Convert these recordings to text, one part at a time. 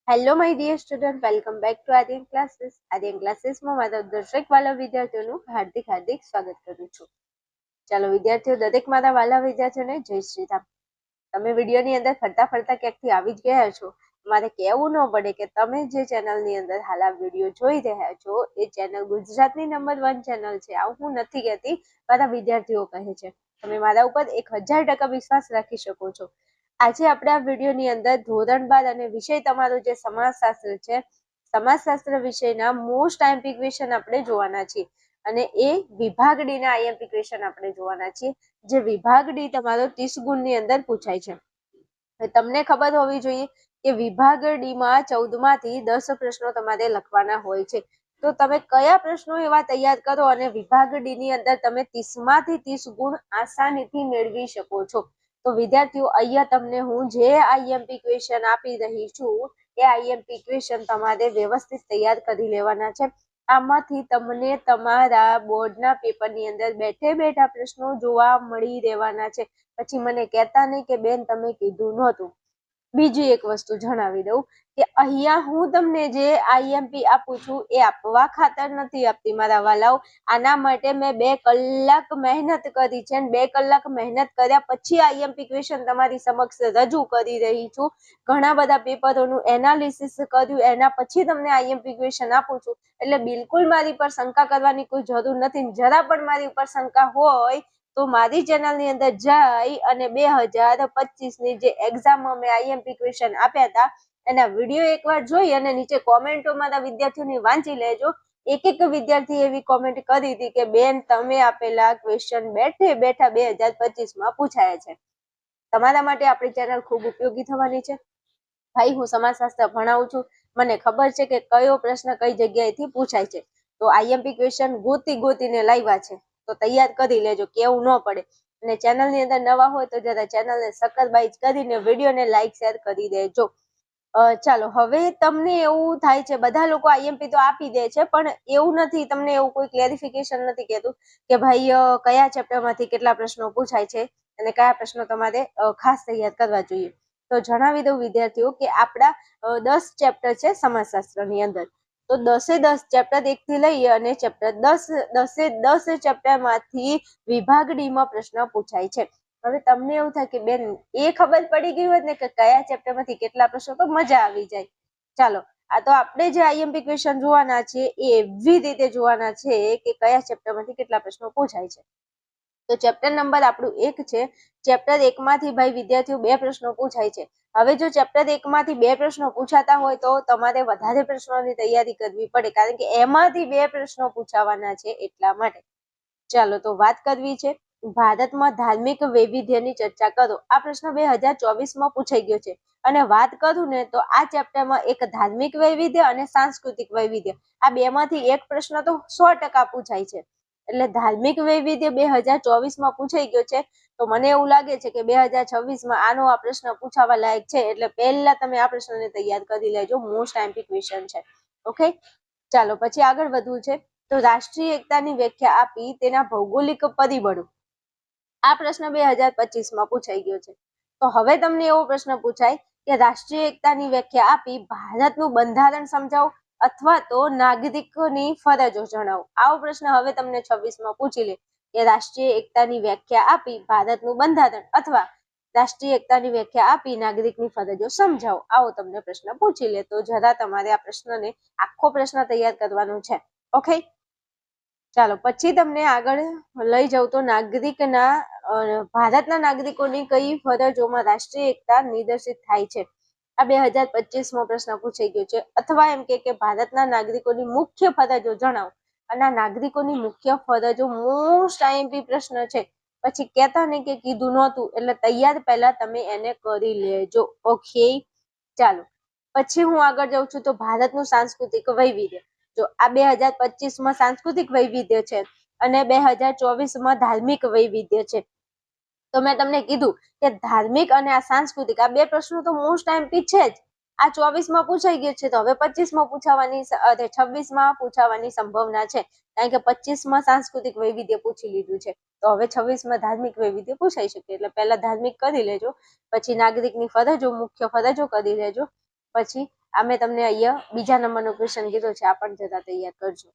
Hello my dear student, welcome back to Aryan classes. Aryan ક્લાસીસમાં મારા દરેક વાલા વિદ્યાર્થીઓનું હાર્દિક સ્વાગત કરું છું. ચાલો વિદ્યાર્થીઓ, દરેક મારા વાલા વિદ્યાર્થીઓને જય શ્રી રામ. તમે વિડીયોની અંદર ફરતા ક્યાંકથી આવી જ ગયા છો. મારે કહેવું ન પડે કે તમે જે ચેનલની અંદર હાલ આ વિડીયો જોઈ રહ્યા છો એ ચેનલ ગુજરાતની નંબર 1 ચેનલ છે. આવું હું નથી કહેતી, મારા વિદ્યાર્થીઓ કહે છે. તમે મારા ઉપર 1000% વિશ્વાસ રાખી શકો છો. આજે આપણે આ વિડીયોની અંદર ધોરણ 12 અને વિષય તમારો જે સમાજશાસ્ત્ર છે, સમાજશાસ્ત્ર વિષયના મોસ્ટ આઈએમપી ક્વેશ્ચન આપણે જોવાના છીએ અને એ વિભાગ ડી ના આઈએમપી ક્વેશ્ચન આપણે જોવાના છીએ, જે વિભાગ ડી તમારો 30 ગુણની અંદર પૂછાય છે. તમને ખબર હોવી જોઈએ કે વિભાગ ડી માં 14 માંથી 10 પ્રશ્નો તમારે લખવાના હોય છે. તો તમે કયા પ્રશ્નો એવા તૈયાર કરો અને વિભાગ ડી ની અંદર તમે 30 માંથી 30 ગુણ આસાનીથી મેળવી શકો છો. તો વિદ્યાર્થીઓ, અહીંયા તમને હું જે આઈએમપી ક્વેશ્ચન આપી રહી છું એ આઈએમપી ક્વેશ્ચન તમારે વ્યવસ્થિત તૈયાર કરી લેવાના છે. આમાંથી તમને તમારા બોર્ડના પેપરની અંદર બેઠા પ્રશ્નો જોવા મળી રહેવાના છે. પછી મને કહેતા નહીં કે બેન તમે કીધું નહોતું. બીજી એક વસ્તુ જણાવી દઉં કે અહીંયા હું તમને જે આઈએમપી આપું છું એ આપવા ખાતર નથી આપતી મારા વાલાઓ. આના માટે મેં 2 કલાક મહેનત કરી છે અને 2 કલાક મહેનત કર્યા પછી આઈએમપી ક્વેશ્ચન તમારી સમક્ષ રજૂ કરી રહી છું. ઘણા બધા પેપરોનું એનાલિસિસ કર્યું, એના પછી તમને આઈએમપી ક્વેશ્ચન આપું છું. એટલે બિલકુલ મારી પર શંકા કરવાની કોઈ જરૂર નથી. જરા પણ મારી ઉપર શંકા હોય તો મારી ચેનલની અંદર જઈ અને 2025 ની જે એક્ઝામમાં મેં આઈએમપી ક્વેશ્ચન આપ્યા હતા એના વિડીયો એકવાર જોઈ અને નીચે કોમેન્ટો મારા વિદ્યાર્થીઓની વાંચી લેજો. એક વિદ્યાર્થી એવી કોમેન્ટ કરી હતી કે બેન તમે આપેલા ક્વેશ્ચન બેઠા 2025 માં પૂછાયા છે. તમારા માટે આપણી ચેનલ ખૂબ ઉપયોગી થવાની છે. ભાઈ, હું સમાજશાસ્ત્ર ભણાવું છું, મને ખબર છે કે કયો પ્રશ્ન કઈ જગ્યાએથી પૂછાય છે. તો આઈએમપી ક્વેશ્ચન ગોતીને લાવ્યા છે, તો તૈયાર કરી લેજો, કેવું ન પડે. અને ચેનલની અંદર નવા હોય તો જરા ચેનલને સબસ્ક્રાઇબ કરીને વિડીયોને લાઈક શેર કરી દેજો. ચાલો, હવે તમને એવું થાય છે, બધા લોકો આઈએમપી તો આપી દે છે પણ એવું નથી, તમને એવું કોઈ ક્લેરિફિકેશન નથી કહેતું કે ભાઈ કયા ચેપ્ટરમાંથી કેટલા પ્રશ્નો પૂછાય છે અને કયા પ્રશ્નો તમારે ખાસ તૈયાર કરવા જોઈએ. તો જણાવી દઉં વિદ્યાર્થીઓ કે આપણા 10 ચેપ્ટર છે સમાજશાસ્ત્રની અંદર. તો 10 ચેપ્ટર 1 થી લઈ અને ચેપ્ટર 10 ચેપ્ટરમાંથી વિભાગ ડી માં પ્રશ્ન પૂછાય છે. હવે તમને એવું થાય કે બેન એ ખબર પડી ગઈ હોત ને કે કયા ચેપ્ટરમાંથી કેટલા પ્રશ્નો, તો મજા આવી જાય. ચાલો, આ તો આપણે જે આઈએમપી ક્વેશ્ચન જોવાના છે એ એવી રીતે જોવાના છે કે કયા ચેપ્ટરમાંથી કેટલા પ્રશ્નો પૂછાય છે. તો ચેપ્ટર નંબર આપણું 1 છે. ચેપ્ટર 1 માંથી ભાઈ વિદ્યાર્થીઓ 2 પ્રશ્નો પૂછાય છે. હવે જો ચેપ્ટર 1 માંથી 2 પ્રશ્નો પૂછાતા હોય તો તમારે વધારે પ્રશ્નોની તૈયારી કરવી પડે, કારણ કે એમાંથી 2 પ્રશ્નો પૂછાવાના છે એટલા માટે. ચાલો, તો વાત કરવી છે ભારતમાં ધાર્મિક વૈવિધ્યની ચર્ચા કરો. આ પ્રશ્ન 2024 માં પૂછાઈ ગયો છે. અને વાત કરું ને તો આ ચેપ્ટરમાં એક ધાર્મિક વૈવિધ્ય અને સાંસ્કૃતિક વૈવિધ્ય, આ બેમાંથી એક પ્રશ્ન તો 100% પૂછાય છે. એટલે ધાર્મિક વૈવિધ્ય 2024 માં પૂછાઈ ગયો છે. તો મને એવું લાગે છે કે 2026 માં આનો આ પ્રશ્ન પૂછાવા લાયક છે. એટલે પહેલા તમે આ પ્રશ્નને તૈયાર કરી લેજો, મોસ્ટ આઈએમપી ક્વેશ્ચન છે. ઓકે, ચાલો પછી આગળ વધવું છે. તો રાષ્ટ્રીય એકતાની વ્યાખ્યા આપી તેના ભૌગોલિક પરિબળો. આ પ્રશ્ન 2025 માં પૂછાઈ ગયો છે. તો હવે તમને એવો પ્રશ્ન પૂછાય કે રાષ્ટ્રીય એકતાની વ્યાખ્યા આપી ભારતનું બંધારણ સમજાવો અથવા તો નાગરિકોની ફરજો જણાવો. આવો પ્રશ્ન હવે તમને 26 માં પૂછી લે કે રાષ્ટ્રીય એકતાની વ્યાખ્યા આપી ભારતનું બંધારણ અથવા રાષ્ટ્રીય એકતાની વ્યાખ્યા આપી નાગરિકની ફરજો સમજાવો. આવો તમને પ્રશ્ન પૂછી લે તો જરા તમારે આ પ્રશ્નને આખો પ્રશ્ન તૈયાર કરવાનો છે. ઓકે, ચાલો પછી તમને આગળ લઈ જાઉં તો ભારતના નાગરિકોની કઈ ફરજોમાં રાષ્ટ્રીય એકતા નિદર્શિત થાય છે. આ 2025 માં પ્રશ્ન પૂછાઈ ગયો છે. અથવા એમ કે ભારતના નાગરિકોની મુખ્ય ફરજો જણાવો. અને નાગરિકોની મુખ્ય ફરજો મોસ્ટ આઈએમપી પ્રશ્ન છે. પછી કહેતા નહીં કે કીધું નહોતું, એટલે તૈયાર પહેલા તમે એને કરી લેજો. ઓકે, ચાલો પછી હું આગળ જાઉં છું. તો ભારતનું સાંસ્કૃતિક વૈવિધ્ય, જો આ 2025 માં સાંસ્કૃતિક વૈવિધ્ય છે અને 2024 માં ધાર્મિક વૈવિધ્ય છે. તો મેં તમને કીધું કે ધાર્મિક અને આ સાંસ્કૃતિક, આ 2 પ્રશ્નો તો મોસ્ટ આઈએમપી છે જ. આ 24 માં પૂછાઈ ગયું છે તો હવે 25 માં પૂછાવાની 26 માં પૂછાવાની સંભાવના છે, કારણ કે 25 માં સાંસ્કૃતિક વૈવિધ્ય પૂછી લીધું છે. તો હવે 26 માં ધાર્મિક વૈવિધ્ય પૂછાઈ શકે. એટલે પહેલા ધાર્મિક કરી લેજો, પછી નાગરિકની ફરજો, મુખ્ય ફરજો કરી લેજો, પછી આ મેં તમને અહીંયા બીજા નંબરનું ક્વેશ્ચન કીધું છે, આ પણ જરા તૈયાર કરજો.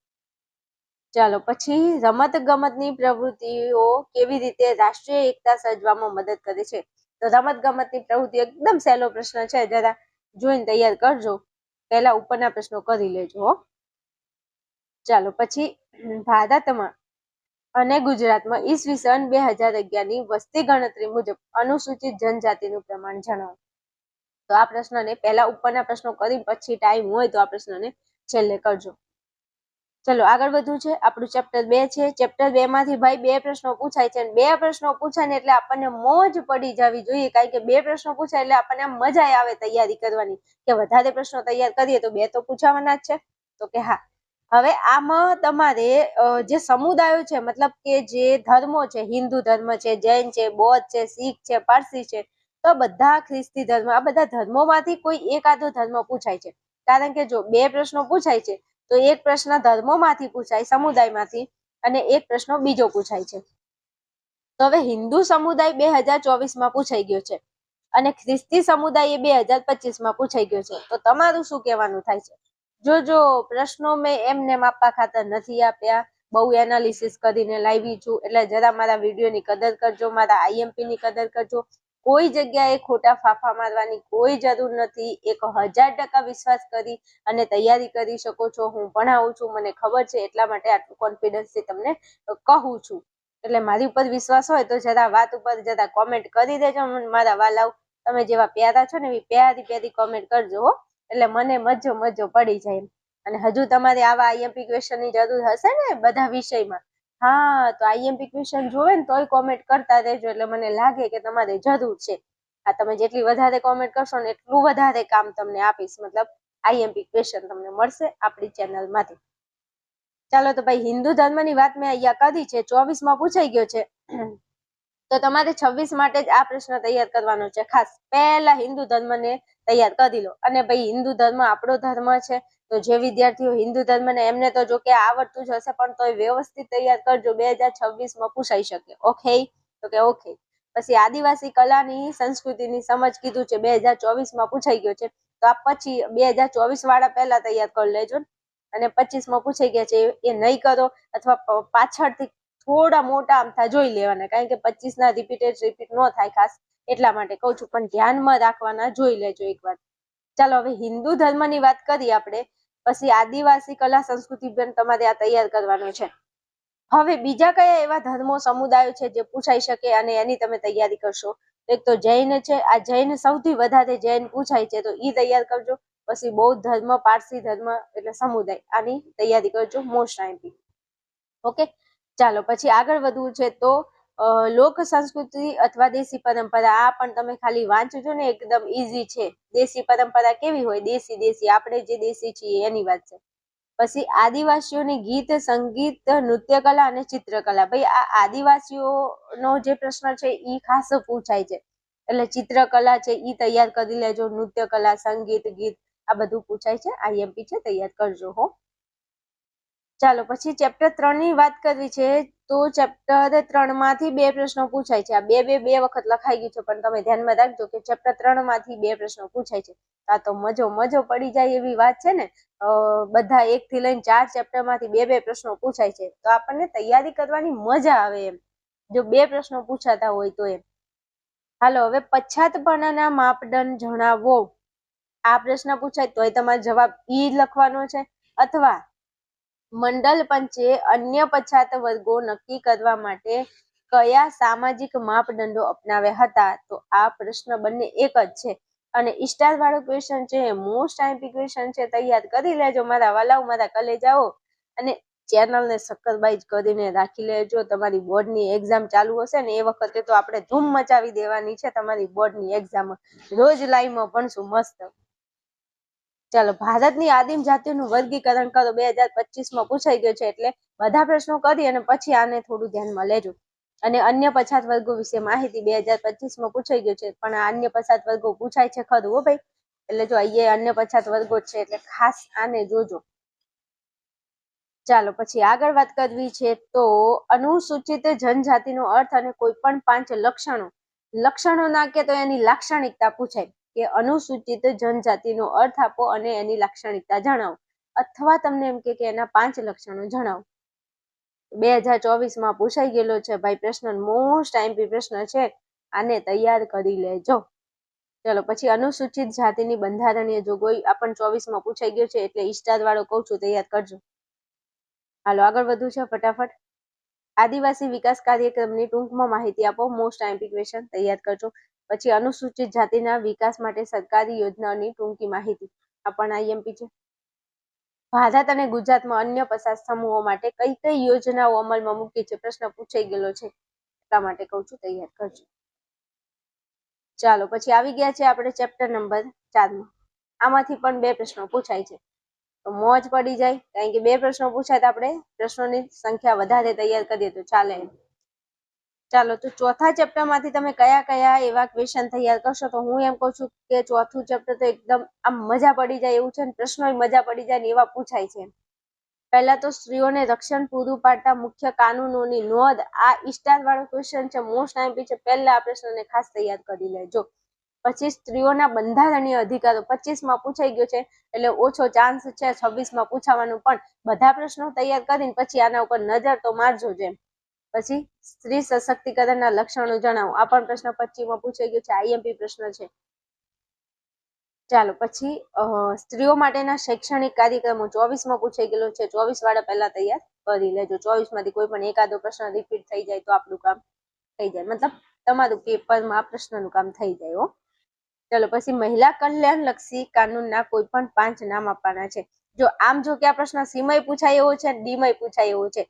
ચાલો પછી રમત ગમતની પ્રવૃત્તિઓ કેવી રીતે રાષ્ટ્રીય એકતા સર્જવામાં મદદ કરે છે? તો રમત ગમતની પ્રવૃત્તિ એકદમ સહેલો પ્રશ્ન છે, જરા જોઈને તૈયાર કરજો. પહેલા ઉપરના પ્રશ્નો કરી લેજો. ચાલો પછી ભારતમાં અને ગુજરાતમાં ઈસવીસન 2011ની વસ્તી ગણતરી મુજબ અનુસૂચિત જનજાતિનું પ્રમાણ જણાવો. તો આ પ્રશ્નને પહેલા ઉપરના પ્રશ્નો કરી પછી ટાઈમ હોય તો આ પ્રશ્નને છેલ્લે કરજો. ચલો આગળ વધવું છે. આપણું ચેપ્ટર 2 છે. ચેપ્ટર 2 માંથી ભાઈ 2 પ્રશ્નો પૂછાય છે, અને 2 પ્રશ્નો પૂછાય ને એટલે આપણને મોજ પડી જવી જોઈએ, કારણ કે 2 પ્રશ્નો પૂછાય એટલે આપણને મજા આવે તૈયારી કરવાની, કે વધારે પ્રશ્નો તૈયાર કરીએ તો 2 તો પૂછાવાના જ છે. તો કે હા, હવે આમાં તમારે જે સમુદાયો છે, મતલબ કે જે ધર્મો છે, હિન્દુ ધર્મ છે, જૈન છે, બૌદ્ધ છે, શીખ છે, પારસી છે, તો બધા ખ્રિસ્તી ધર્મ, આ બધા ધર્મોમાંથી કોઈ એકાદો ધર્મ પૂછાય છે. કારણ કે જો 2 પ્રશ્નો પૂછાય છે તો એક પ્રશ્ન ધર્મોમાંથી પૂછાય, સમુદાયમાંથી, અને એક પ્રશ્ન બીજો પૂછાય છે. તો હવે હિન્દુ સમુદાય 2024માં પૂછાઈ ગયો છે અને ખ્રિસ્તી સમુદાય 2025માં પૂછાઈ ગયો છે. તો તમારું શું કહેવાનું થાય છે? જો પ્રશ્નો મેં એમને માપવા ખાતર નથી આપ્યા, બહુ એનાલિસિસ કરીને લાવી છું, એટલે જરા મારા વિડીયોની કદર કરજો, મારા આઈએમપી ની કદર કરજો. કોઈ જગ્યાએ ખોટા ફાફા મારવાની કોઈ જરૂર નથી. 1000% વિશ્વાસ કરી અને તૈયારી કરી શકો છો. હું ભણાવું છું, મને ખબર છે, એટલા માટે આટલું કોન્ફિડન્સથી તમને કહું છું. એટલે મારી ઉપર વિશ્વાસ હોય તો જરા વાત ઉપર જરા કોમેન્ટ કરી દેજો મારા વાલાઓ. તમે જેવા પ્યારા છો ને એવી પ્યારી કોમેન્ટ કરજો, એટલે મને મજો પડી જાય. અને હજુ તમારે આવા આઈએમપી ક્વેશ્ચનની જરૂર હશે ને બધા વિષયમાં, હા, તો આઈએમપી ક્વેશ્ચન જોવે ને તોય કોમેન્ટ કરતા રહેજો, એટલે મને લાગે કે તમારે જરૂર છે. આ તમે જેટલી વધારે કોમેન્ટ કરશો ને એટલું વધારે કામ તમને આપીશ, મતલબ આઈએમપી ક્વેશ્ચન તમને મળશે આપણી ચેનલમાંથી. ચાલો તો ભાઈ હિન્દુ ધર્મની વાત મેં અહીંયા કરી છે, 24માં પૂછાઈ ગયો છે, તો તમારે 26 માટે જ આ પ્રશ્ન તૈયાર કરવાનો છે. ખાસ પહેલા હિન્દુ ધર્મને તૈયાર કરી લો. અને ભાઈ હિન્દુ ધર્મ આપણો ધર્મ છે, તો જે વિદ્યાર્થીઓ હિન્દુ ધર્મને એમને તો જો કે આવડતું જ હશે, પણ તોય વ્યવસ્થિત તૈયાર કરજો, 2026માં પૂછાઈ શકે. ઓકે? તો કે ઓકે. પછી આદિવાસી કલાની સંસ્કૃતિની સમજ કીધું છે, 2024માં પૂછાઈ ગયો છે, તો આ પછી 2024 વાળા પહેલા તૈયાર કરી લેજો, અને 25માં પૂછાઈ ગયા છે એ નહીં કરો, અથવા પાછળથી થોડા મોટા આમથા જોઈ લેવાના, કારણ કે 25ના રિપીટ ન થાય, ખાસ એટલા માટે કહું છું, પણ ધ્યાનમાં રાખવાના, જોઈ લેજો એકવાર. ચાલો હવે હિન્દુ ધર્મની વાત કરીએ આપણે, પછી આદિવાસી કલા સંસ્કૃતિ પણ તમારે આ તૈયાર કરવાનો છે. હવે બીજા કયા એવા ધર્મો સમુદાયો છે જે પૂછાઈ શકે અને એની તમે તૈયારી કરશો? એક તો જૈન છે, આ જૈન સૌથી વધારે જૈન પૂછાય છે, તો ઈ તૈયાર કરજો. પછી બૌદ્ધ ધર્મ, પારસી ધર્મ એટલે સમુદાય, આની તૈયારી કરજો, મોસ્ટ આઈમ્પી. ઓકે, ચાલો પછી આગળ વધવું છે. તો લોક સંસ્કૃતિ અથવા દેશી પરંપરા, આ પણ તમે ખાલી વાંચજો ને, એકદમ ઈઝી છે. દેશી પરંપરા કેવી હોય? દેશી આપણે જે દેશી છીએ એની વાત છે. પછી આદિવાસીઓની ગીત, સંગીત, નૃત્ય કલા અને ચિત્રકલા. ભાઈ આ આદિવાસીઓનો જે પ્રશ્ન છે ઈ ખાસ પૂછાય છે, એટલે ચિત્રકલા છે ઈ તૈયાર કરી લેજો, નૃત્ય કલા, સંગીત, ગીત, આ બધું પૂછાય છે, આઈએમપી છે, તૈયાર કરજો હો. ચાલો પછી ચેપ્ટર 3 ની વાત કરવી છે, તો ચેપ્ટર 3 માંથી 2 પ્રશ્નો પૂછાય છે. આ બે વખત લખાઈ ગયું છે, પણ તમે ધ્યાનમાં રાખજો કે ચેપ્ટર 3 માંથી 2 પ્રશ્નો પૂછાય છે. આ તો મજો પડી જાય એવી વાત છે ને, બધા 1 થી લઈને 4 ચેપ્ટર માંથી 2 પ્રશ્નો પૂછાય છે, તો આપણને તૈયારી કરવાની મજા આવે એમ, જો 2 પ્રશ્નો પૂછાતા હોય તો એમ. હાલો હવે પછાતપણાના માપદંડ જણાવો. આ પ્રશ્ન પૂછાય તોય તમારો જવાબ ઈ લખવાનો છે, અથવા મંડલ પંચે અન્ય પછાત વર્ગો નક્કી કરવા માટે કયા સામાજિક માપદંડો અપનાવ્યા હતા? તો આ પ્રશ્ન બંને એક જ છે, અને સ્ટાર વાળો ક્વેશ્ચન છે, મોસ્ટ આઈમ્પી ક્વેશ્ચન છે, તૈયાર કરી લેજો મારા વાલાઓ, મારા કલેજાઓ, અને ચેનલને સબસ્ક્રાઇબ કરીને રાખી લેજો. તમારી બોર્ડની એક્ઝામ ચાલુ હશે ને એ વખતે તો આપણે ધૂમ મચાવી દેવાની છે. તમારી બોર્ડની એક્ઝામ રોજ લાઈવમાં ભણશું મસ્ત. ચાલો ભારતની આદિમ જાતિઓનું વર્ગીકરણ કરો, 2025માં પૂછાઈ ગયો છે, એટલે બધા પ્રશ્નો કરી અને પછી આને થોડું ધ્યાનમાં લેજો. અને અન્ય પછાત વર્ગો વિશે માહિતી 2025માં પૂછાઈ ગયો છે, પણ આ અન્ય પછાત વર્ગો પૂછાય છે ખરું હો ભાઈ, એટલે જો અહીંયા અન્ય પછાત વર્ગો છે, એટલે ખાસ આને જોજો. ચાલો પછી આગળ વાત કરવી છે, તો અનુસૂચિત જનજાતિનો અર્થ અને કોઈ પણ 5 લક્ષણો ના કે તો એની લાક્ષણિકતા પૂછાય. કે અનુસૂચિત જનજાતિનો અર્થ આપો અને એની લાક્ષણિકતા જણાવો, અથવા તમને એમ કે એના 5 લક્ષણો જણાવો. 2024માં પૂછાઈ ગયેલો છે ભાઈ પ્રશ્ન, મોસ્ટ આઈએમપી પ્રશ્ન છે, આને તૈયાર કરી લેજો. ચલો પછી અનુસૂચિત જાતિની બંધારણીય જોગવાઈ આપણ 24માં પૂછાઈ ગયો છે, એટલે ઈસ્ટાર વાળો કહું છું તૈયાર કરજો. હાલો આગળ વધુ છે ફટાફટ. આદિવાસી વિકાસ કાર્યક્રમની ટૂંકમાં માહિતી આપો, મોસ્ટ આઈએમપી ક્વેશ્ચન તૈયાર કરજો. પછી અનુસૂચિત જાતિના વિકાસ માટે સરકારી યોજનાઓની ટૂંકી માહિતી, આ પણ આઈએમપી છે. ભારત અને ગુજરાતમાં અન્ય પસાર સમૂહો માટે કઈ કઈ યોજનાઓ અમલમાં મૂકી છે, પ્રશ્ન પૂછાઈ ગયેલો છે એટલા માટે કહું છું તૈયાર કરજો. ચાલો પછી આવી ગયા છે આપણે ચેપ્ટર નંબર 4 માં. આમાંથી પણ 2 પ્રશ્નો પૂછાય છે, તો મોજ પડી જાય, કારણ કે 2 પ્રશ્નો પૂછાય તો આપણે પ્રશ્નોની સંખ્યા વધારે તૈયાર કરીએ તો ચાલે. ચાલો તો ચોથા ચેપ્ટર માંથી તમે કયા કયા એવા ક્વેશ્ચન તૈયાર કરશો, તો હું એમ કહું છું કે ચોથું ચેપ્ટર તો એકદમ આમ મજા પડી જાય એવું છે, ને પ્રશ્નો મજા પડી જાય ને એવા પૂછાય છે. પહેલા તો સ્ત્રીઓને રક્ષણ પૂરું પાડતા મુખ્ય કાનૂનોની નોંધ, આ ઈસ્ટાર વાળો ક્વેશ્ચન છે, મોસ્ટ આઈએમપી છે, પહેલા આ પ્રશ્નને ખાસ તૈયાર કરી લેજો. પછી સ્ત્રીઓના બંધારણીય અધિકારો 25માં પૂછાઈ ગયો છે, એટલે ઓછો ચાન્સ છે 26માં પૂછાવાનું, પણ બધા પ્રશ્નો તૈયાર કરીને પછી આના ઉપર નજર તો મારજો જેમ. પછી સ્ત્રી સશક્તિકરણના લક્ષણો જણાવો, આ પણ પ્રશ્ન 25માં પૂછાઈ ગયો છે, આઈએમપી પ્રશ્ન છે. ચાલો પછી સ્ત્રીઓ માટેના શૈક્ષણિક કાર્યક્રમો 24માં પૂછાઈ ગયેલો છે, 24 વાળા પહેલા તૈયાર કરી લેજો. 24 માંથી કોઈ પણ એકાદો પ્રશ્ન રિપીટ થઈ જાય તો આપણું કામ થઈ જાય, મતલબ તમારું પેપરમાં આ પ્રશ્નનું કામ થઈ જાય હો. ચલો પછી મહિલા કલ્યાણ લક્ષી કાનૂનના કોઈ પણ 5 નામ આપવાના છે. જો આમ જો કે આ પ્રશ્ન સીમાં પૂછાય એવો છે, ડીમાં પૂછાય એવો છે,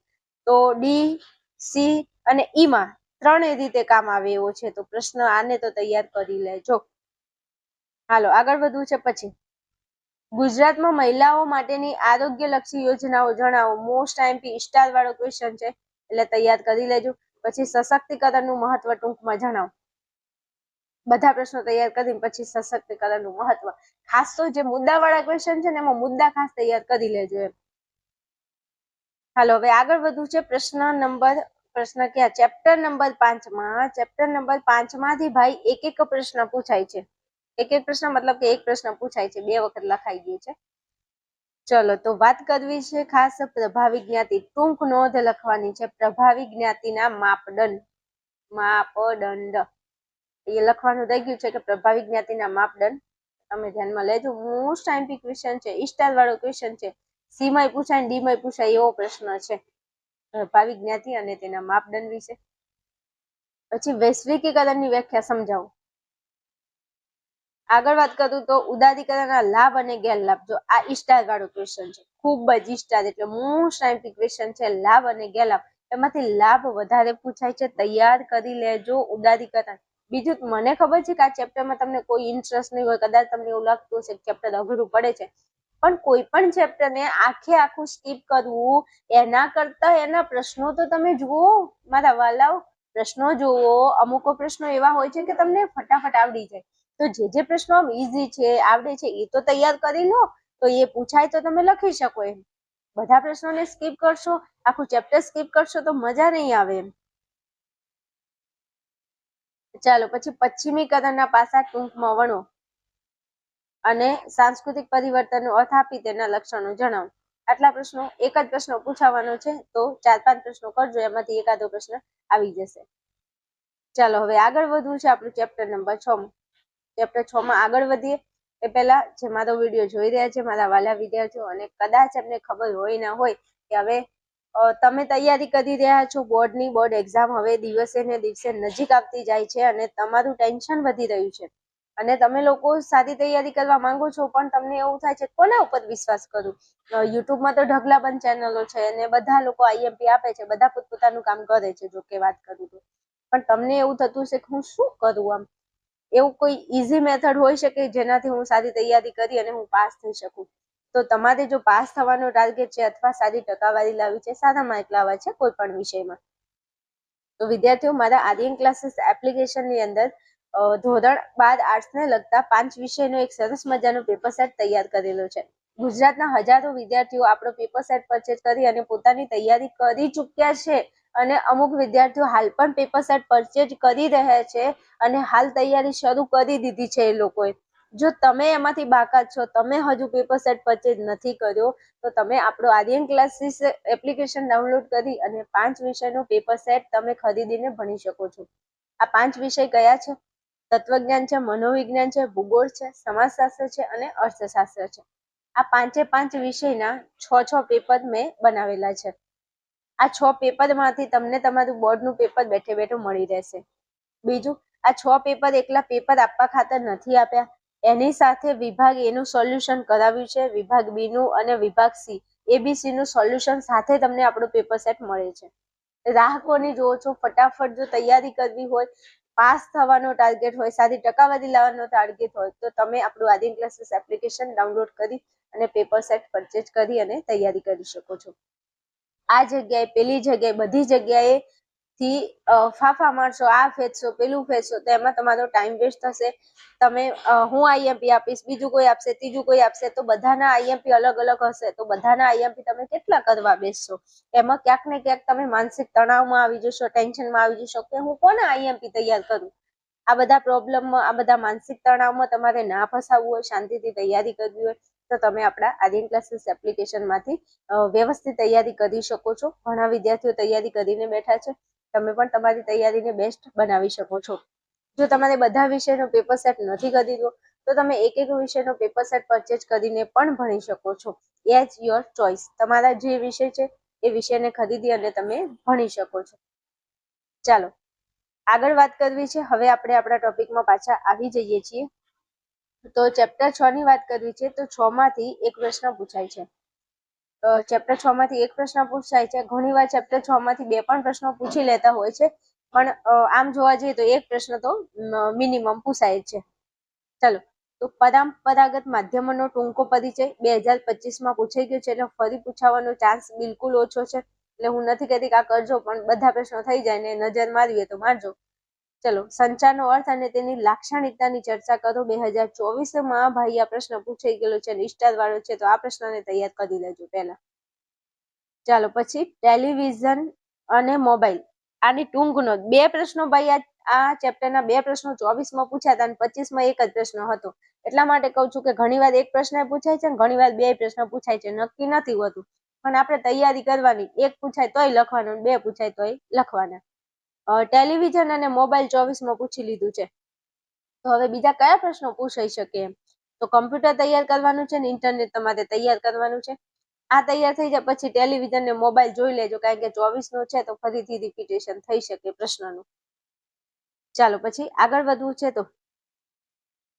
તો ડી, સી અને ઈ માં 3 રીતે કામ આવે એવો છે, તો પ્રશ્ન આને તો તૈયાર કરી લેજો. હાલો આગળ વધવું છે. પછી ગુજરાતમાં મહિલાઓ માટેની આરોગ્યલક્ષી યોજનાઓ જણાવો, મોસ્ટ આઈએમપી સ્ટાર વાળો ક્વેશ્ચન છે, એટલે તૈયાર કરી લેજો. પછી સશક્તિકરણનું મહત્વ ટૂંકમાં જણાવો, બધા પ્રશ્નો તૈયાર કરીને પછી સશક્તિકરણનું મહત્વ, ખાસ તો જે મુદ્દાવાળા ક્વેશ્ચન છે ને એમાં મુદ્દા ખાસ તૈયાર કરી લેજો એમ. હાલો હવે આગળ વધવું છે. પ્રશ્ન ક્યાં, ચેપ્ટર નંબર 5માં. ચેપ્ટર નંબર 5 માંથી ભાઈ એક પ્રશ્ન પૂછાય છે, એક પ્રશ્ન મતલબ કે એક પ્રશ્ન પૂછાય છે, 2 વખત લખાઈ ગયું છે. ચલો તો વાત કરવી છે ખાસ પ્રભાવી જ્ઞાતિ, ટૂંક નોંધ લખવાની છે, પ્રભાવી જ્ઞાતિના માપદંડ એ લખવાનું રહી ગયું છે કે પ્રભાવી જ્ઞાતિના માપદંડ, તમે ધ્યાનમાં લેજો. મોસ્ટ આઈએમપી ક્વેશ્ચન છે, ઈસ્ટાર વાળો ક્વેશ્ચન છે, સીમાં પૂછાય ડીમાં પૂછાય એવો પ્રશ્ન છે, પ્રભાવી જ્ઞાતિ અને તેના માપદંડ વિશે. પછી વૈશ્વિકીકરણની વ્યાખ્યા સમજાવો. આગળ વાત કરું તો ઉદારીકરણના લાભ અને ગેરલાભ, જો આ ઈસ્ટાર વાળો ક્વેશ્ચન છે, ખૂબ જ ઈસ્ટાર, એટલે મોસ્ટ આઈએમપી ક્વેશ્ચન છે, લાભ અને ગેરલાભ, એમાંથી લાભ વધારે પૂછાય છે, તૈયાર કરી લેજો. ઉદારીકરણ, બીજું મને ખબર છે કે આ ચેપ્ટરમાં તમને કોઈ ઇન્ટરેસ્ટ નહીં હોય, કદાચ તમને એવું લાગતું હશે કે ચેપ્ટર અઘરું પડે છે, પણ કોઈ પણ ચેપ્ટરને આખું સ્કીપ કરવું એના કરતા એના પ્રશ્નો તો તમે જુઓ મારા વાલાઓ, પ્રશ્નો જુઓ. અમુક પ્રશ્નો એવા હોય છે કે તમને ફટાફટ આવડી જાય, તો જે પ્રશ્નો આમ ઈઝી છે, આવડે છે, એ તો તૈયાર કરી લો, તો એ પૂછાય તો તમે લખી શકો એમ. બધા પ્રશ્નોને સ્કીપ કરશો, આખું ચેપ્ટર સ્કીપ કરશો તો મજા નહીં આવે એમ. ચાલો પછી પશ્ચિમીકરણના પાસા ટૂંકમાં વણો અને સાંસ્કૃતિક પરિવર્તનનો અર્થ આપી તેના લક્ષણો જણાવો. આટલા પ્રશ્નો, એક જ પ્રશ્ન પૂછાવાનો છે, તો 4-5 પ્રશ્નો કરજો, એમાંથી એકાદો પ્રશ્ન આવી જશે. ચાલો હવે આગળ વધવું છે આપણું ચેપ્ટર નંબર 6માં. ચેપ્ટર 6માં આગળ વધીએ એ પહેલા જે મારો વિડીયો જોઈ રહ્યા છે મારા વાલા વિદ્યાર્થીઓ, અને કદાચ એમને ખબર હોય ના હોય કે હવે તમે તૈયારી કરી રહ્યા છો બોર્ડની, બોર્ડ એક્ઝામ હવે દિવસે ને દિવસે નજીક આવતી જાય છે અને તમારું ટેન્શન વધી રહ્યું છે, અને તમે લોકો સારી તૈયારી કરવા માંગો છો, પણ તમને એવું થાય છે કોના ઉપર વિશ્વાસ કરું. યુટ્યુબમાં તો ઢગલાબંધ ચેનલો છે અને બધા લોકો આઈએમપી આપે છે, બધા પોતપોતાનું કામ કરે છે, જો કે વાત કરું તો, પણ તમને એવું થતું છે કે હું શું કરું, આમ એવું કોઈ ઈઝી મેથડ હોઈ શકે જેનાથી હું સારી તૈયારી કરી અને હું પાસ થઈ શકું. તો તમારે જો પાસ થવાનો ટાર્ગેટ છે અથવા સારી ટકાવારી લાવી છે, સારા માર્ક લાવવા છે કોઈ પણ વિષયમાં, તો વિદ્યાર્થીઓ મારા આર્યન ક્લાસીસ એપ્લિકેશનની અંદર ધોરણ 12 આર્ટ્સને લગતા 5 વિષયનો એક સરસ મજાનો પેપર સેટ તૈયાર કરેલો છે. ગુજરાતના હજારો વિદ્યાર્થીઓ આપણો પેપર સેટ પરચેસ કરી અને પોતાની તૈયારી કરી ચૂક્યા છે, અને અમુક વિદ્યાર્થીઓ હાલ પણ પેપર સેટ પરચેજ કરી રહ્યા છે અને હાલ તૈયારી શરૂ કરી દીધી છે એ લોકોએ. જો તમે એમાંથી બાકાત છો, તમે હજુ પેપર સેટ પરચેજ નથી કર્યો, તો તમે આપણો આર્યન ક્લાસીસ એપ્લિકેશન ડાઉનલોડ કરી અને 5 વિષયનો પેપર સેટ તમે ખરીદીને ભણી શકો છો. આ 5 વિષય કયા છે? તત્વજ્ઞાન છે, મનોવિજ્ઞાન છે, ભૂગોળ છે, સમાજશાસ્ત્ર છે અને અર્થશાસ્ત્ર છે. આ 5 વિષયના 6 પેપર મેં બનાવેલા છે. આ 6 પેપરમાંથી તમને તમારું બોર્ડનું પેપર બેઠે બેઠું મળી રહેશે. બીજું, આ 6 પેપર એકલા પેપર આપવા ખાતર નથી આપ્યા, એની સાથે વિભાગ એ નું સોલ્યુશન કરાવ્યું છે, વિભાગ બી નું અને વિભાગ સી ABC નું સોલ્યુશન સાથે તમને આપણો પેપર સેટ મળે છે. રાહ કોની જોવો છો? ફટાફટ જો તૈયારી કરવી હોય, પાસ થવાનો ટાર્ગેટ હોય, સારી ટકાવારી લાવવાનો ટાર્ગેટ હોય, તો તમે આપણું આર્યન ક્લાસીસ એપ્લિકેશન ડાઉનલોડ કરી અને પેપર સેટ પરચેજ કરી અને તૈયારી કરી શકો છો. આ જગ્યાએ, પેલી જગ્યાએ, બધી જગ્યાએ થી ફાફા મારશો, આ ફેંચશો, પેલું ફેંચશો, તો એમાં તમારો ટાઈમ વેસ્ટ થશે. તમે હું આઈએમપી આપીશ, બીજું કોઈ આપશે, ત્રીજું કોઈ આપશે, તો બધાના આઈએમપી અલગ અલગ હશે, તો બધાના આઈએમપી તમે કેટલા કરવા બેસશો? એમાં ક્યાંક ને ક્યાંક તમે માનસિક તણાવમાં આવી જશો, ટેન્શનમાં આવી જશો કે હું કોને આઈએમપી તૈયાર કરું. આ બધા પ્રોબ્લેમમાં, આ બધા માનસિક તણાવમાં તમારે ના ફસાવવું હોય, શાંતિથી તૈયારી કરવી હોય, તો તમે આપણા આર્યન ક્લાસીસ એપ્લિકેશનમાંથી વ્યવસ્થિત તૈયારી કરી શકો છો. ઘણા વિદ્યાર્થીઓ તૈયારી કરીને બેઠા છે. તમે પણ તમારી તૈયારીને બેસ્ટ બનાવી શકો છો. જો તમારે બધા વિષયનો પેપર સેટ નથી ખરીદવો, તો તમે એક વિષયનો પેપર સેટ પરચેજ કરીને પણ ભણી શકો છો. As your choice. તમારા જે વિષય છે એ વિષયને ખરીદી અને તમે ભણી શકો છો. ચાલો આગળ વાત કરવી છે. હવે આપણે આપણા ટોપિકમાં પાછા આવી જઈએ છીએ. તો ચેપ્ટર 6 ની વાત કરવી છે. તો 6 માંથી એક પ્રશ્ન પૂછાય છે. ચેપ્ટર 6 માંથી એક પ્રશ્ન પૂછાય છે. ઘણીવાર ચેપ્ટર 6 માંથી 2 પણ પ્રશ્નો પૂછી લેતા હોય છે, પણ આમ જોવા જઈએ તો એક પ્રશ્ન તો મિનિમમ પૂછાય છે. ચલો, તો પરંપરાગત માધ્યમોનો ટૂંકો પરિચય 2025 માં પૂછાઈ ગયો છે, એટલે ફરી પૂછાવાનો ચાન્સ બિલકુલ ઓછો છે. એટલે હું નથી કહેતી કે આ કરજો, પણ બધા પ્રશ્નો થઈ જાય ને નજર મારવી તો મારજો. ચલો, સંચારનો અર્થ અને તેની લાક્ષણિકતાની ચર્ચા કરો. 2024 માં ભાઈ આ પ્રશ્ન પૂછાઈ ગયેલો છે, સ્ટાર વાળો છે, તો આ પ્રશ્નને તૈયાર કરી લેજો પહેલા. ચાલો, પછી ટેલિવિઝન અને મોબાઈલ, આની ટૂંક નોંધ. 2 પ્રશ્નો ભાઈ આ ચેપ્ટરના 2 પ્રશ્નો 24 માં પૂછ્યા હતા અને 25 માં એક જ પ્રશ્ન હતો. એટલા માટે કહું છું કે ઘણીવાર એક પ્રશ્ન પૂછાય છે, ઘણીવાર 2 પ્રશ્ન પૂછાય છે. નક્કી નથી હોતું, પણ આપણે તૈયારી કરવાની. એક પૂછાય તોય લખવાનું, 2 પૂછાય તોય લખવાના. ટેલિવિઝન અને મોબાઈલ 24 માં પૂછી લીધું છે. તો હવે બીજા કયા પ્રશ્નો પૂછાઈ શકે એમ? તો કમ્પ્યુટર તૈયાર કરવાનું છે ને ઇન્ટરનેટ તમારે તૈયાર કરવાનું છે. આ તૈયાર થઈ જાય પછી ટેલિવિઝન ને મોબાઈલ જોઈ લેજો, કારણ કે 24 નો છે તો ફરીથી રિપીટેશન થઈ શકે પ્રશ્નનું. ચાલો, પછી આગળ વધવું છે. તો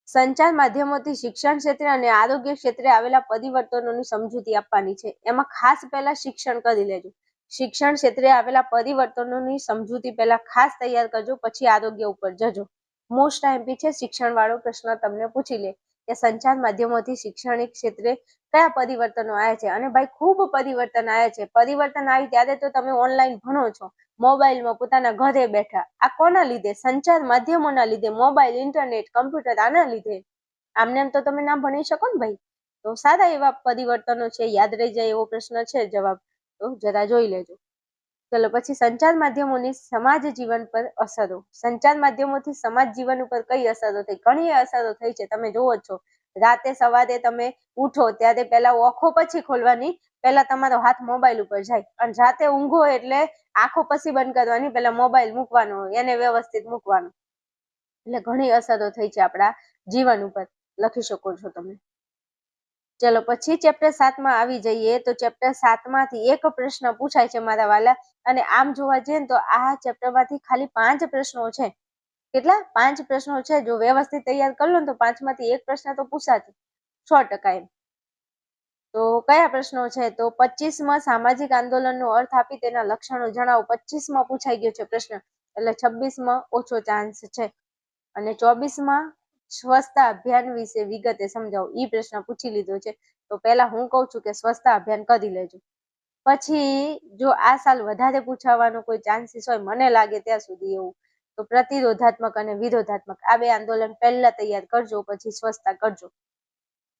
સંચાર માધ્યમોથી શિક્ષણ ક્ષેત્રે અને આરોગ્ય ક્ષેત્રે આવેલા પરિવર્તનોની સમજૂતી આપવાની છે. એમાં ખાસ પહેલા શિક્ષણ કરી લેજો. શિક્ષણ ક્ષેત્રે આવેલા પરિવર્તનોની સમજૂતી પહેલા ખાસ તૈયાર કરજો, પછી આરોગ્ય ઉપર જજો. મોસ્ટ આઈએમપી છે, શિક્ષણ વાળો પ્રશ્ન તમને પૂછી લે કે સંચાર માધ્યમોથી શૈક્ષણિક ક્ષેત્રે કયા પરિવર્તનો આવ્યા છે. અને ભાઈ ખૂબ પરિવર્તન આવ્યા છે. પરિવર્તન આવી ત્યારે તો તમે ઓનલાઈન ભણો છો, મોબાઈલમાં પોતાના ઘરે બેઠા. આ કોના લીધે? સંચાર માધ્યમોના લીધે. મોબાઈલ, ઇન્ટરનેટ, કમ્પ્યુટર, આના લીધે. આમને એમ તો તમે ના ભણી શકો ને ભાઈ. તો સારા એવા પરિવર્તનો છે, યાદ રહી જાય એવો પ્રશ્ન છે જવાબ, તો જરા જોઈ લેજો. ચલો, પછી સંચાર માધ્યમોની સમાજ જીવન પર અસરો. સંચાર માધ્યમોથી સમાજ જીવન ઉપર કઈ અસરો થઈ? ઘણી અસરો થઈ છે, તમે જોવો છો. રાતે સવારે તમે ઉઠો ત્યારે પહેલા આંખો પછી ખોલવાની, પહેલા તમારો હાથ મોબાઈલ ઉપર જાય, અને રાતે ઊંઘો એટલે આંખો પછી બંધ કરવાની, પહેલા મોબાઈલ મૂકવાનો, એને વ્યવસ્થિત મૂકવાનો. એટલે ઘણી અસરો થઈ છે આપણા જીવન ઉપર, લખી શકો છો તમે. ચલો, પછી ચેપ્ટર 7 માં આવી જઈએ. તો ચેપ્ટર 7 માંથી એક પ્રશ્ન પૂછાય છે મારા વાલા. અને આમ જોવા જઈએ ને તો આ ચેપ્ટર માંથી ખાલી 5 પ્રશ્નો છે. કેટલા? 5 પ્રશ્નો છે. જો વ્યવસ્થિત તૈયાર કરી લો ને તો 5 માંથી એક પ્રશ્ન તો પૂછાશે 100% એમ. તો કયા પ્રશ્નો છે? તો 25 સામાજિક આંદોલનનો અર્થ આપી તેના લક્ષણો જણાવો. 25 માં પૂછાઈ ગયો છે પ્રશ્ન, એટલે 26 માં ઓછો ચાન્સ છે. અને 24 સ્વચ્છતા અભિયાન વિશે વિગતે સમજાવો. ઈ પ્રશ્ન પૂછી લીધો છે. તો પહેલા હું કહું છું કે સ્વચ્છતા અભિયાન કરી લેજો. પછી જો આ સાલ વધારે પૂછાવાનો કોઈ ચાન્સીસ હોય, મને લાગે ત્યાં સુધી એવું, તો પ્રતિરોધાત્મક અને વિરોધાત્મક આ 2 આંદોલન પહેલા તૈયાર કરજો, પછી સ્વચ્છતા કરજો.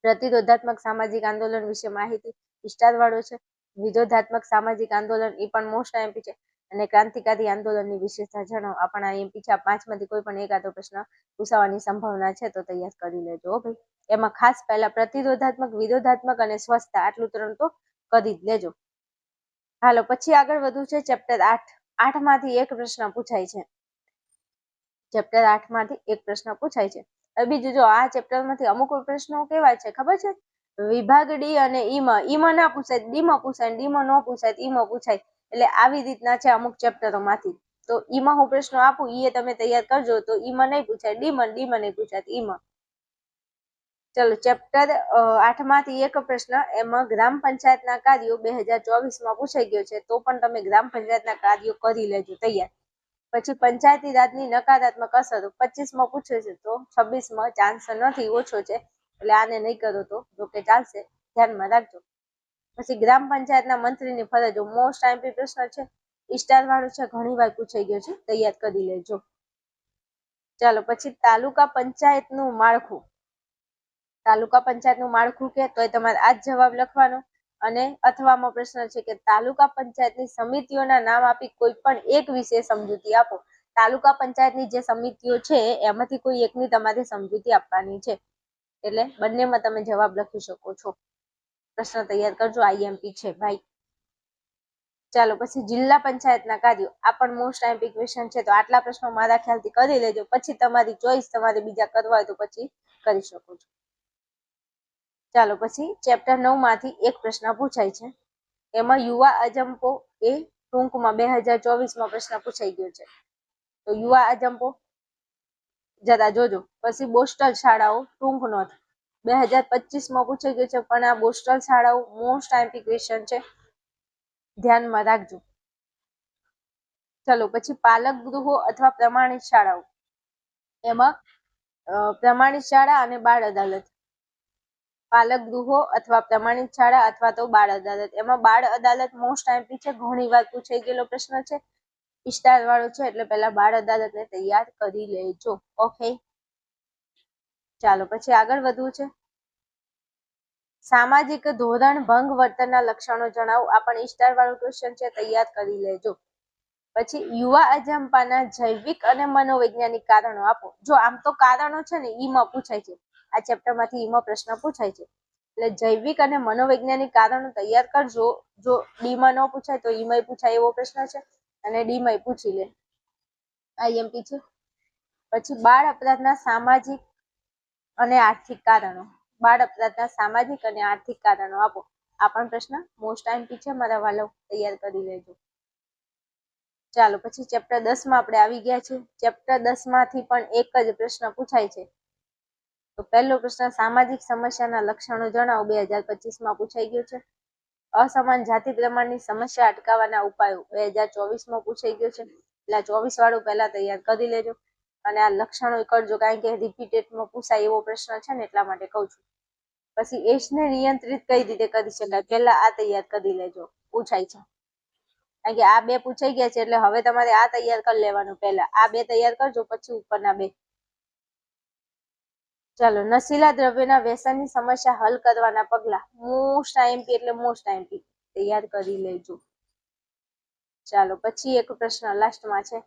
પ્રતિરોધાત્મક સામાજિક આંદોલન વિશે માહિતી સ્ટાર વાળો છે. વિરોધાત્મક સામાજિક આંદોલન એ પણ મોસ્ટ આઈએમપી છે. અને ક્રાંતિકારી આંદોલનની વિશેષતા જણાવો. આપણા IMP છે, 5 માંથી કોઈ પણ એકાદો પ્રશ્ન પૂછાવાની સંભાવના છે તો તૈયાર કરી લેજો ભાઈ. એમાં ખાસ પહેલા પ્રતિરોધાત્મક, વિરોધાત્મક અને સ્વસ્થતા, આટલું 3 તો કરી જ લેજો. હાલો પછી આગળ વધુ છે ચેપ્ટર 8. 8 માંથી એક પ્રશ્ન પૂછાય છે. ચેપ્ટર 8 માંથી એક પ્રશ્ન પૂછાય છે. હવે બીજું જો, આ ચેપ્ટર માંથી અમુક પ્રશ્નો કેવા છે ખબર છે? વિભાગ ડી અને ઈમાં ના પૂછાય, ડીમાં પૂછાય, ડીમાં ન પૂછાય, ઈમાં પૂછાય. એટલે આવી રીતના છે અમુક ચેપ્ટરોમાંથી. તો ઈમાં હું પ્રશ્નો આપું એ તમે તૈયાર કરજો. તો ઈમાં નહીં પૂછાય ડીમાં, ડીમાં નહીં પૂછાય ઈમાં. ચલો ચેપ્ટર 8 માંથી એક પ્રશ્ન, એમાં ગ્રામ પંચાયતના કાર્યો 2024 પૂછાઈ ગયો છે. તો પણ તમે ગ્રામ પંચાયતના કાર્યો કરી લેજો તૈયાર. પછી પંચાયતી રાજની નકારાત્મક અસરો 25 પૂછે છે, તો 26 ચાન્સ નથી, ઓછો છે, એટલે આને નહીં કરો તો જોકે ચાલશે, ધ્યાનમાં રાખજો. પછી ગ્રામ પંચાયતના મંત્રીની ફરજો, મોસ્ટ આઈમ્પી પ્રશ્ન છે, સ્ટાર વાળો છે, ઘણી વાર પૂછાઈ ગયો છે, તૈયાર કરી લેજો. ચાલો પછી તાલુકા પંચાયતનું માળખું. તાલુકા પંચાયતનું માળખું કે તો તમારે આ જ જવાબ લખવાનો. અને અથવામાં પ્રશ્ન છે કે તાલુકા પંચાયતની સમિતિઓના નામ આપી કોઈ પણ એક વિશે સમજૂતી આપો. તાલુકા પંચાયતની જે સમિતિઓ છે એમાંથી કોઈ એકની તમારે સમજૂતી આપવાની છે. એટલે બંનેમાં તમે જવાબ લખી શકો છો. પ્રશ્ન તૈયાર કરજો, IMP છે ભાઈ. ચાલો પછી જિલ્લા પંચાયતના કાર્યો, આ પણ મોસ્ટ આઈમ્પી ક્વેશ્ચન છે. તો આટલા પ્રશ્નો મારા ખ્યાલથી કરી લેજો. પછી તમારી ચોઈસ, તમારે બીજા કરવા હોય તો પછી કરી શકો છો. ચાલો પછી ચેપ્ટર 9 માંથી એક પ્રશ્ન પૂછાય છે. એમાં યુવા અજંપો એ ટૂંકમાં 2024 પ્રશ્ન પૂછાઈ ગયો છે. તો યુવા અજંપો જરા જોજો. પછી બોસ્ટલ શાળાઓ ટૂંક નોંધ 2025 પૂછાઈ ગયો છે. પણ આ બોસ્ટલ શાળાઓ મોસ્ટ આઈમ્પી ક્વેશ્ચન છે, ધ્યાનમાં રાખજો. ચલો પછી પાલક ગૃહો અથવા પ્રમાણિત શાળાઓ, એમાં પ્રમાણિત શાળા અને બાળ અદાલત. પાલક ગૃહો અથવા પ્રમાણિત શાળા અથવા તો બાળ અદાલત. એમાં બાળ અદાલત મોસ્ટ આઈમ્પી છે, ઘણી વાર પૂછાઈ ગયેલો પ્રશ્ન છે, સ્ટાર વાળો છે, એટલે પહેલા બાળ અદાલતને તૈયાર કરી લેજો. ઓકે ચાલો પછી આગળ વધવું છે. સામાજિક ધોરણ ભંગ વર્તનના લક્ષણો જણાવો. આ પણ સ્ટાર વાળો ક્વેશ્ચન છે, તૈયાર કરી લેજો. પછી યુવા અજંપાના જૈવિક અને મનોવૈજ્ઞાનિક કારણો આપો. જો આમ તો કારણો છે ને ઈમાં પૂછાય છે, આ ચેપ્ટરમાંથી ઈમાં પ્રશ્ન પૂછાય છે. એટલે જૈવિક અને મનોવૈજ્ઞાનિક કારણો તૈયાર કરજો. જો ડીમાં ન પૂછાય તો ઈમાં પૂછાય એવો પ્રશ્ન છે, અને ડીમાં પૂછી લે, IMP છે. પછી બાળ અપરાધના સામાજિક અને આર્થિક કારણો. બાળ અપરાધના સામાજિક અને આર્થિક કારણો આપો. આ પણ પ્રશ્ન મોસ્ટ આઈમ્પી છે મારા વાલો, તૈયાર કરી લેજો. ચાલો પછી ચેપ્ટર 10 આપણે આવી ગયા છે. ચેપ્ટર 10 માંથી પણ એક જ પ્રશ્ન પૂછાય છે. તો પહેલો પ્રશ્ન, સામાજિક સમસ્યાના લક્ષણો જણાવો. 2025 પૂછાઈ ગયો છે. અસમાન જાતિ પ્રમાણની સમસ્યા અટકાવવાના ઉપાયો 2024 પૂછાઈ ગયો છે. એટલે 24 વાળું પહેલા તૈયાર કરી લેજો. અને આ લક્ષણો કરજો, કારણ કે રિપીટેડમાં પૂછાય એવો પ્રશ્ન છે ને, એટલા માટે કહું છું. પછી એજને નિયંત્રિત કઈ રીતે કરી શકાય, પહેલા આ તૈયાર કરી લેજો, પૂછાય છે. કારણ કે આ બે પૂછાઈ ગયા છે, એટલે હવે તમારે આ તૈયાર કરી લેવાનું. પહેલા આ બે તૈયાર કરજો, પછી ઉપરના બે. ચાલો, નશીલા દ્રવ્યના વ્યસનની સમસ્યા હલ કરવાના પગલા. મોસ્ટ આઈમ્પી એટલે મોસ્ટ આઈમ્પી, તૈયાર કરી લેજો. ચાલો પછી એક પ્રશ્ન લાસ્ટમાં છે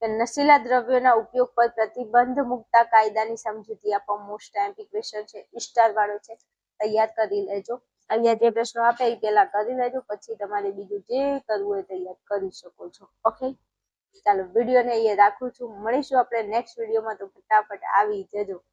કે નશીલા દ્રવ્યોના ઉપયોગ પર પ્રતિબંધ મૂકતા કાયદાની સમજૂતી આપો. મોસ્ટ આઈમ્પી ક્વેશ્ચન છે, સ્ટાર વાળો છે, તૈયાર કરી લેજો. અહીંયા જે પ્રશ્નો આપે એ પહેલા કરી લેજો, પછી તમારે બીજું જે કરવું હોય તૈયાર કરી શકો છો. ઓકે ચાલો, વિડીયોને અહીંયા રાખું છું. મળીશું આપણે નેક્સ્ટ વિડીયોમાં. તો ફટાફટ આવી જજો.